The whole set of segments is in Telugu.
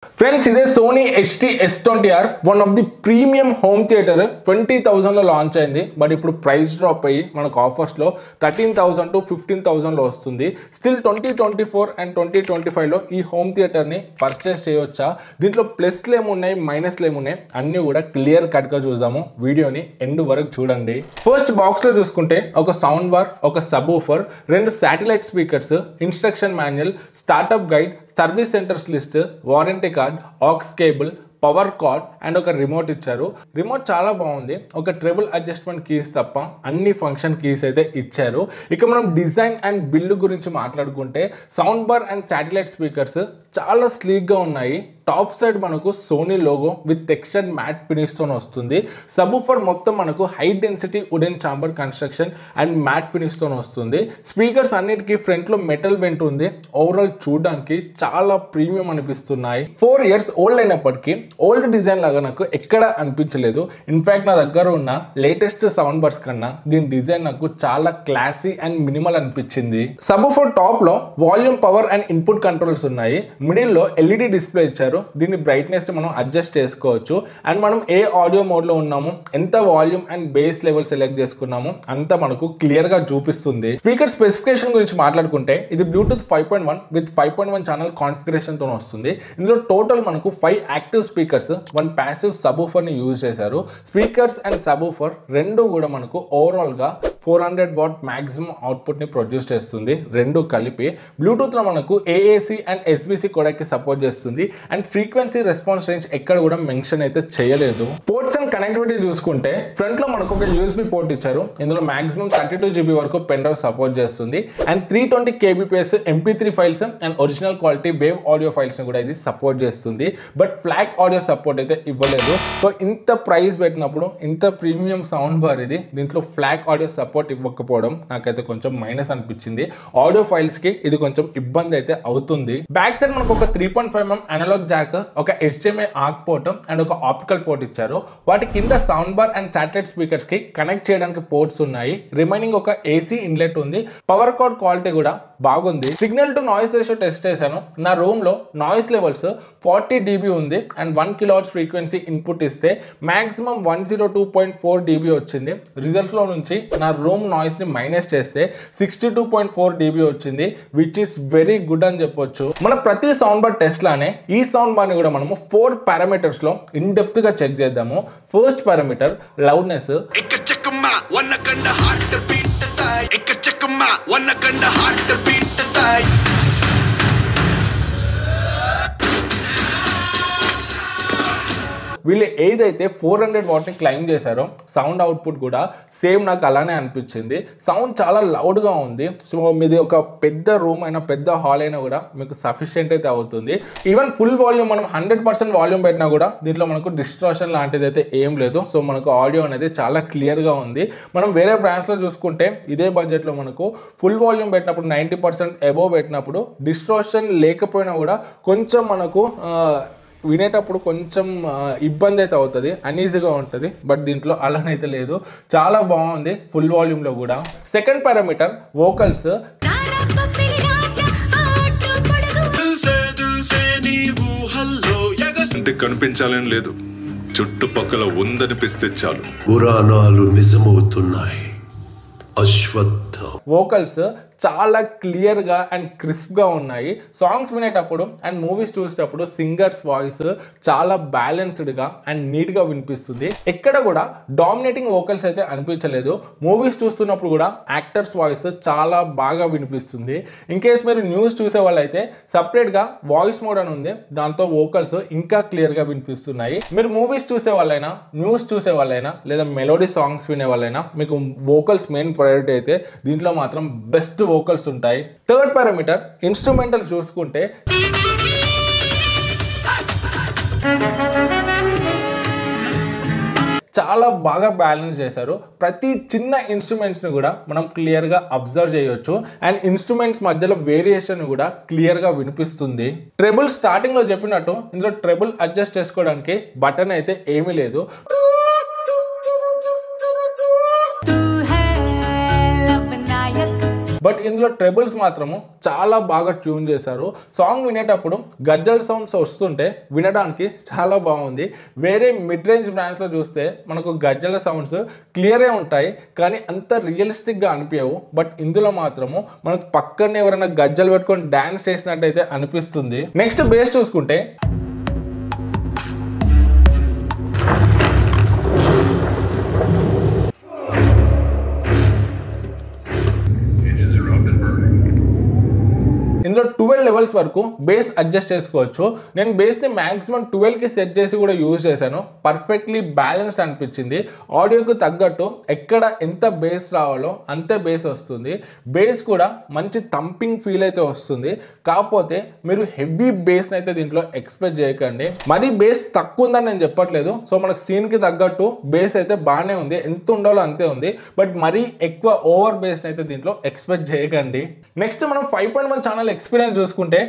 Friends, this is Sony HT-S20R, one of the premium home theater. 20,000 lo launch ayindi, but ippudu price drop ayi manaku offers lo 13,000 to 15,000 lo vastundi. Still 2024 and 2025 lo ee home theater ni purchase cheyocha. Dintlo plus le emunnai minus le emunnai anni kuda clear cut ga chudamu. Video ni end varaku chudandi. First box lo chuskunte oka sound bar, oka subwoofer, rendu satellite speakers, instruction manual, startup guide, service centres list, warranty card, aux cable, power card and ఒక రిమోట్ ఇచ్చారు. రిమోట్ చాలా బాగుంది. ఒక ట్రిబుల్ అడ్జస్ట్మెంట్ కీస్ తప్ప అన్ని ఫంక్షన్ కీస్ అయితే ఇచ్చారు. ఇక మనం డిజైన్ అండ్ బిల్డ్ గురించి మాట్లాడుకుంటే sound bar and satellite speakers చాలా స్లీక్గా ఉన్నాయి. టాప్ సైడ్ మనకు Sony logo with textured matte finish తో వస్తుంది. సబ్వూఫర్ మొత్తం మనకు high density wooden chamber construction and matte finish తో వస్తుంది. స్పీకర్స్ అన్నిటికీ ఫ్రంట్ లో మెటల్ వెంట్ ఉంది. ఓవరాల్ చూడడానికి చాలా ప్రీమియం అనిపిస్తున్నాయి. 4 years ఓల్డ్ అయినప్పటికీ ఓల్డ్ డిజైన్ లాగా నాకు ఎక్కడ అనిపించలేదు. ఇన్ఫాక్ట్ నా దగ్గర ఉన్న లేటెస్ట్ సౌండ్ బర్స్ కన్నా దీని డిజైన్ నాకు చాలా క్లాసీ అండ్ మినిమల్ అనిపించింది. సబ్వూఫర్ టాప్ లో volume, power and input controls ఉన్నాయి. మిడిల్ లో ఎల్ఈడి డిస్ప్లే ఇచ్చారు. దీని బ్రైట్నెస్ మనం అడ్జస్ట్ చేసుకోవచ్చు. అండ్ మనం ఏ ఆడియో మోడ్ లో ఉన్నాము, ఎంత volume and base level select చేసుకున్నాము అంతా మనకు క్లియర్ గా చూపిస్తుంది. స్పీకర్ స్పెసిఫికేషన్ గురించి మాట్లాడుకుంటే ఇది బ్లూటూత్ 5.1 విత్ 5.1 ఛానల్ కాన్ఫిగరేషన్ తో వస్తుంది. ఇందులో టోటల్ మనకు 5 యాక్టివ్ స్పీకర్స్, 1 ప్యాసివ్ సబ్వూఫర్ ని యూజ్ చేశారు. స్పీకర్స్ అండ్ సబ్వూఫర్ రెండు కూడా మనకు ఓవరాల్ గా 400 వాట్ మాక్సిమం అవుట్పుట్ ని ప్రొడ్యూస్ చేస్తుంది. రెండు కలిపి బ్లూటూత్ లో మనకు ఏఏసి అండ్ ఎస్బిసి కోడెక్ కి సపోర్ట్ చేస్తుంది. అండ్ ఫ్రీక్వెన్సీ రెస్పాన్స్ రేంజ్ ఎక్కడ కూడా మెన్షన్ అయితే చేయలేదు. పోర్ట్స్ అండ్ కనెక్టివిటీ చూసుకుంటే ఫ్రంట్ లో మనకు ఒక యూఎస్బి పోర్ట్ ఇచ్చారు. ఇందులో మాక్సిమం 32 GB వరకు పెన్ డ్రైవ్ సపోర్ట్ చేస్తుంది. And 320 kbps MP3 files and original quality wave audio files ని కూడా ఇది సపోర్ట్ చేస్తుంది. బట్ ఫ్లాగ్ ఆడియో సపోర్ట్ అయితే ఇవ్వలేదు. సో ఇంత ప్రైస్ పెట్టినప్పుడు ఇంత ప్రీమియం సౌండ్ బార్ ఇది, దీంట్లో ఫ్లాగ్ ఆడియో సపోర్ట్ ఇవ్వకపోవడం నాకైతే కొంచెం మైనస్ అనిపించింది. ఆడియో ఫైల్స్ కి ఇది కొంచెం ఇబ్బంది అయితే అవుతుంది. బ్యాక్ సైడ్ మనకు ఒక 3.5mm అనలాగ్ జాక్, ఒక HDMI ఆర్క్ పోర్ట్ అండ్ ఒక ఆప్టికల్ పోర్ట్ ఇచ్చారు. వాటి కింద sound bar and satellite speakers కి కనెక్ట్ చేయడానికి పోర్ట్స్ ఉన్నాయి. రిమైనింగ్ ఒక ఏసీ ఇన్లెట్ ఉంది. పవర్ కార్డ్ క్వాలిటీ కూడా బాగుంది. Signal to noise ratio test చేశాను. నా రూమ్ లో నాయిస్ లెవెల్స్ 40 dB ఉంది అండ్ 1 kHz ఫ్రీక్వెన్సీ ఇన్పుట్ ఇస్తే మాక్సిమం 102.4 dB వచ్చింది. రిజల్ట్ లో నుంచి నా రూమ్ నాయిస్ ని మైనస్ చేస్తే 62.4 dB వచ్చింది, విచ్ ఇస్ వెరీ గుడ్ అని చెప్పొచ్చు. మన ప్రతి సౌండ్ బార్ టెస్ట్ లానే ఈ సౌండ్ బార్ ని కూడా మనము 4 పారామీటర్స్ లో ఇన్ డెప్త్ గా చెక్ చేద్దాము. First parameter loudness. వీళ్ళు ఏదైతే 400 వాట్ ని క్లైమ్ చేశారో సౌండ్ అవుట్పుట్ కూడా సేమ్ నాకు అలానే అనిపించింది. సౌండ్ చాలా లౌడ్ గా ఉంది. సో మీది ఒక పెద్ద రూమ్ అయినా పెద్ద హాల్ అయినా కూడా మీకు సఫిషియెంట్ అయితే అవుతుంది. ఈవెన్ ఫుల్ వాల్యూమ్ మనం 100% వాల్యూమ్ పెట్టినా కూడా దీంట్లో మనకు డిస్ట్రాక్షన్ లాంటిది అయితే ఏం లేదు. సో మనకు ఆడియో అనేది చాలా క్లియర్ గా ఉంది. మనం వేరే బ్రాండ్స్ లో చూసుకుంటే ఇదే బడ్జెట్ లో మనకు ఫుల్ వాల్యూమ్ పెట్టినప్పుడు 90% అబోవ్ పెట్టినప్పుడు డిస్ట్రాక్షన్ లేకపోయినా కూడా కొంచెం మనకు వినేటప్పుడు కొంచెం ఇబ్బంది అయితే అవుతుంది, అన్ఈజీగా ఉంటుంది. బట్ దీంట్లో అలానైతే లేదు, చాలా బాగుంది ఫుల్ వాల్యూమ్ లో కూడా. Second parameter vocals. అంటే కనిపించాలని లేదు, చుట్టుపక్కల ఉందనిపిస్తే చాలు. పురాణాలు నిజమవుతున్నాయి. అశ్వత్థ వోకల్స్ చాలా క్లియర్ గా అండ్ క్రిస్ప్ గా ఉన్నాయి. సాంగ్స్ వినేటప్పుడు అండ్ మూవీస్ చూసేటప్పుడు సింగర్స్ వాయిస్ చాలా బ్యాలెన్స్డ్ గా అండ్ నీట్ గా వినిపిస్తుంది. ఎక్కడ కూడా డామినేటింగ్ వోకల్స్ అయితే అనిపించలేదు. మూవీస్ చూస్తున్నప్పుడు కూడా యాక్టర్స్ వాయిస్ చాలా బాగా వినిపిస్తుంది. ఇన్ కేస్ మీరు న్యూస్ చూసే వాళ్ళైతే సపరేట్ గా వాయిస్ మోడ్ అని ఉంది, దాంతో వోకల్స్ ఇంకా క్లియర్ గా వినిపిస్తున్నాయి. మీరు మూవీస్ చూసే వాళ్ళైనా, న్యూస్ చూసే వాళ్ళైనా, లేదా మెలోడీ సాంగ్స్ వినే వాళ్ళైనా మీకు వోకల్స్ మెయిన్ ప్రయారిటీ అయితే దీంట్లో మాత్రం బెస్ట్ వోకల్స్ ఉంటాయి. థర్డ్ పారామీటర్ ఇన్స్ట్రుమెంటల్ చూసుకుంటే చాలా బాగా బ్యాలెన్స్ చేశారు. ప్రతి చిన్న ఇన్స్ట్రుమెంట్స్ ని కూడా మనం క్లియర్ గా అబ్జర్వ్ చేయొచ్చు. అండ్ ఇన్స్ట్రుమెంట్స్ మధ్యలో వేరియేషన్ కూడా క్లియర్ గా వినిపిస్తుంది. ట్రెబుల్ స్టార్టింగ్ లో చెప్పినట్టు ఇందులో ట్రెబుల్ అడ్జస్ట్ చేసుకోవడానికి బటన్ అయితే ఏమీ లేదు. బట్ ఇందులో ట్రెబుల్స్ మాత్రము చాలా బాగా ట్యూన్ చేశారు. సాంగ్ వినేటప్పుడు గజ్జల్ సౌండ్స్ వస్తుంటే వినడానికి చాలా బాగుంది. వేరే మిడ్ రేంజ్ బ్రాండ్స్లో చూస్తే మనకు గజ్జల సౌండ్స్ క్లియరే ఉంటాయి కానీ అంత రియలిస్టిక్గా అనిపించవు. బట్ ఇందులో మాత్రము మనకు పక్కనే ఎవరైనా గజ్జలు పెట్టుకొని డాన్స్ చేసినట్టయితే అనిపిస్తుంది. నెక్స్ట్ బేస్ చూసుకుంటే ఇందులో 12 లెవెల్స్ వరకు బేస్ అడ్జస్ట్ చేసుకోవచ్చు. నేను బేస్ని మ్యాక్సిమం 12కి సెట్ చేసి కూడా యూజ్ చేశాను. పర్ఫెక్ట్లీ బ్యాలెన్స్డ్ అనిపించింది. ఆడియోకు తగ్గట్టు ఎక్కడ ఎంత బేస్ రావాలో అంతే బేస్ వస్తుంది. బేస్ కూడా మంచి థంపింగ్ ఫీల్ అయితే వస్తుంది. కాకపోతే మీరు హెవీ బేస్ని అయితే దీంట్లో ఎక్స్పెక్ట్ చేయకండి. మరీ బేస్ తక్కువ ఉందని నేను చెప్పట్లేదు. సో మనకు సీన్కి తగ్గట్టు బేస్ అయితే బాగానే ఉంది, ఎంత ఉండాలో అంతే ఉంది. బట్ మరీ ఎక్కువ ఓవర్ బేస్ని అయితే దీంట్లో ఎక్స్పెక్ట్ చేయకండి. నెక్స్ట్ మనం 5.1 ఛానల్ ఎక్స్పీరియన్స్ చూసుకుంటే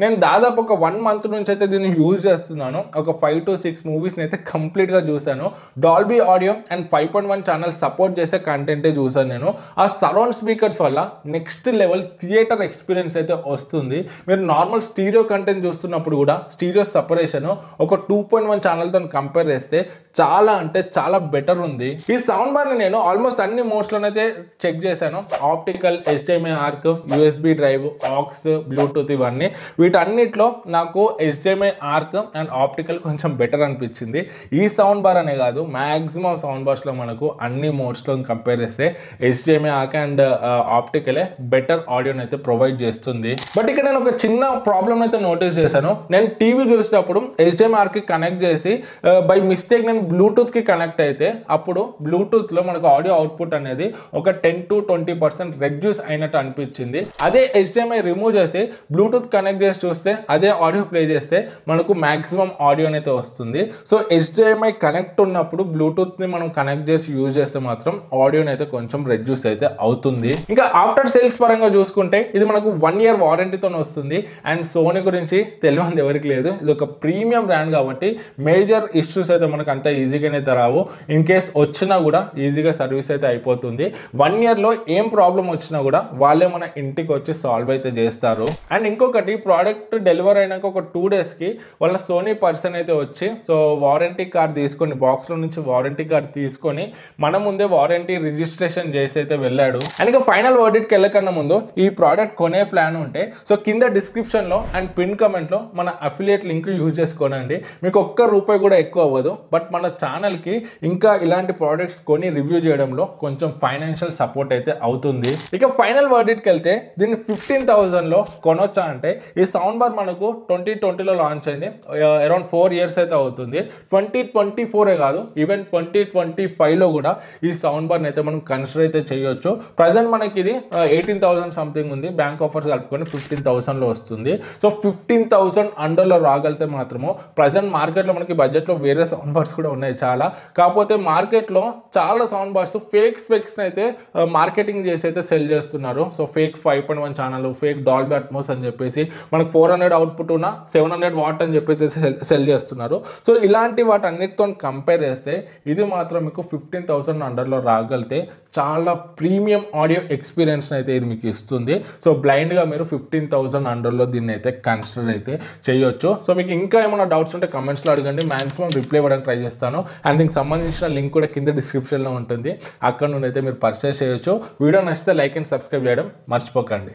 నేను దాదాపు ఒక 1 మంత్ నుంచి అయితే దీన్ని యూజ్ చేస్తున్నాను. ఒక 5 to 6 మూవీస్ని అయితే కంప్లీట్గా చూశాను. Dolby audio and 5.1 channel support చేసే కంటెంటే చూసాను నేను. ఆ సరౌండ్ స్పీకర్స్ వల్ల నెక్స్ట్ లెవెల్ థియేటర్ ఎక్స్పీరియన్స్ అయితే వస్తుంది. మీరు నార్మల్ స్టీరియో కంటెంట్ చూస్తున్నప్పుడు కూడా స్టీరియో సపరేషన్ ఒక 2.1 ఛానల్తో కంపేర్ చేస్తే చాలా అంటే చాలా బెటర్ ఉంది. ఈ సౌండ్ బార్ని నేను ఆల్మోస్ట్ అన్ని మోడ్స్లోనైతే చెక్ చేశాను. Optical, HDMI arc, USB drive, aux, Bluetooth ఇవన్నీ. వీటన్నిటిలో నాకు HDMI ఆర్క్ అండ్ ఆప్టికల్ కొంచెం బెటర్ అనిపించింది. ఈ సౌండ్ బార్ అనే కాదు, మ్యాక్సిమం సౌండ్ బార్స్లో మనకు అన్ని మోడ్స్లో కంపేర్ చేస్తే HDMI ఆర్క్ అండ్ ఆప్టికలే బెటర్ ఆడియోని అయితే ప్రొవైడ్ చేస్తుంది. బట్ ఇక్కడ నేను ఒక చిన్న ప్రాబ్లమ్ అయితే నోటీస్ చేశాను. నేను టీవీ చూసేటప్పుడు HDMI ఆర్క్కి కనెక్ట్ చేసి బై మిస్టేక్ నేను బ్లూటూత్కి కనెక్ట్ అయితే అప్పుడు బ్లూటూత్లో మనకు ఆడియో అవుట్పుట్ అనేది ఒక 10 to 20% రెడ్యూస్ అయినట్టు అనిపించింది. అదే HDMI రిమూవ్ చేసి బ్లూటూత్ కనెక్ట్ చేసి చూస్తే అదే ఆడియో ప్లే చేస్తే మనకు మాక్సిమం ఆడియో అయితే వస్తుంది. సో HDMI కనెక్ట్ ఉన్నప్పుడు బ్లూటూత్ని మనం కనెక్ట్ చేసి యూజ్ చేస్తే మాత్రం ఆడియోని అయితే కొంచెం రెడ్యూస్ అయితే అవుతుంది. ఇంకా ఆఫ్టర్ సేల్స్ పరంగా చూసుకుంటే ఇది మనకు 1 year వారంటీతో వస్తుంది. అండ్ సోనీ గురించి తెలియదు ఎవరికి లేదు. ఇది ఒక ప్రీమియం బ్రాండ్ కాబట్టి మేజర్ ఇష్యూస్ అయితే మనకు అంత ఈజీగానే రావు. ఇన్ కేస్ వచ్చినా కూడా ఈజీగా సర్వీస్ అయితే అయిపోతుంది. 1 yearలో ఏం ప్రాబ్లం వచ్చినా కూడా వాళ్ళే మన ఇంటికి వచ్చి సాల్వ్ అయితే చేస్తారు. అండ్ ఇంకొకటి ప్రోడక్ట్ డెలివర్ అయినాక ఒక 2 daysకి వాళ్ళ సోనీ పర్సన్ అయితే వచ్చి సో వారంటీ కార్డ్ తీసుకొని బాక్స్లో నుంచి వారంటీ కార్డ్ తీసుకొని మన ముందే వారంటీ రిజిస్ట్రేషన్ చేసి అయితే వెళ్ళాడు. అండ్ ఇంకా ఫైనల్ వర్డిట్కి వెళ్ళకన్నా ముందు ఈ ప్రోడక్ట్ కొనే ప్లాన్ ఉంటే సో కింద డిస్క్రిప్షన్లో అండ్ పిన్ కమెంట్లో మన అఫిలియేట్ లింక్ యూజ్ చేసుకోనండి. మీకు ₹1 కూడా ఎక్కువ అవ్వదు. బట్ మన ఛానల్కి ఇంకా ఇలాంటి ప్రోడక్ట్స్ కొని రివ్యూ చేయడంలో కొంచెం ఫైనాన్షియల్ సపోర్ట్ అయితే అవుతుంది. ఇక ఫైనల్ వర్డిట్కి వెళ్తే దీన్ని 15,000లో కొనొచ్చా అంటే ఈ సౌండ్ బార్ మనకు 2020లో లాంచ్ అయింది. అరౌండ్ 4 years అయితే అవుతుంది. 2024 కాదు, ఈవెన్ 2025లో కూడా ఈ సౌండ్ బార్ని అయితే మనం కన్సిడర్ అయితే చేయొచ్చు. ప్రజెంట్ మనకి ఇది 18,000 సంథింగ్ ఉంది. బ్యాంక్ ఆఫర్స్ కలుపుకొని 15,000లో వస్తుంది. సో 15,000 అండర్లో రాగలితే మాత్రము ప్రజెంట్ మార్కెట్లో మనకి బడ్జెట్లో వేరే సౌండ్ బార్స్ కూడా ఉన్నాయి చాలా. కాకపోతే మార్కెట్లో చాలా సౌండ్ బార్స్ ఫేక్ స్పెక్స్ని అయితే మార్కెటింగ్ చేసి అయితే సెల్ చేస్తున్నారు. So fake 5.1 channel, fake Dolby Atmos అని చెప్పేసి మనకు 400 అవుట్పుట్ ఉన్న 700 వాట్ అని చెప్పేసి సెల్ చేస్తున్నారు. సో ఇలాంటి వాటన్నిటితో కంపేర్ చేస్తే ఇది మాత్రం మీకు 15,000 అండర్లో రాగలితే చాలా ప్రీమియం ఆడియో ఎక్స్పీరియన్స్ అయితే ఇది మీకు ఇస్తుంది. సో బ్లైండ్గా మీరు 15,000 అండర్లో దీన్ని అయితే కన్సిడర్ అయితే చేయొచ్చు. సో మీకు ఇంకా ఏమైనా డౌట్స్ ఉంటే కమెంట్స్లో అడగండి, మాక్సిమం రిప్లై ఇవ్వడానికి ట్రై చేస్తాను. అండ్ దీనికి సంబంధించిన లింక్ కూడా కింద డిస్క్రిప్షన్లో ఉంటుంది. అక్కడ నుండి అయితే మీరు పర్చేస్ చేయొచ్చు. వీడియో నచ్చితే లైక్ అండ్ సబ్స్క్రైబ్ చేయడం మర్చిపోకండి.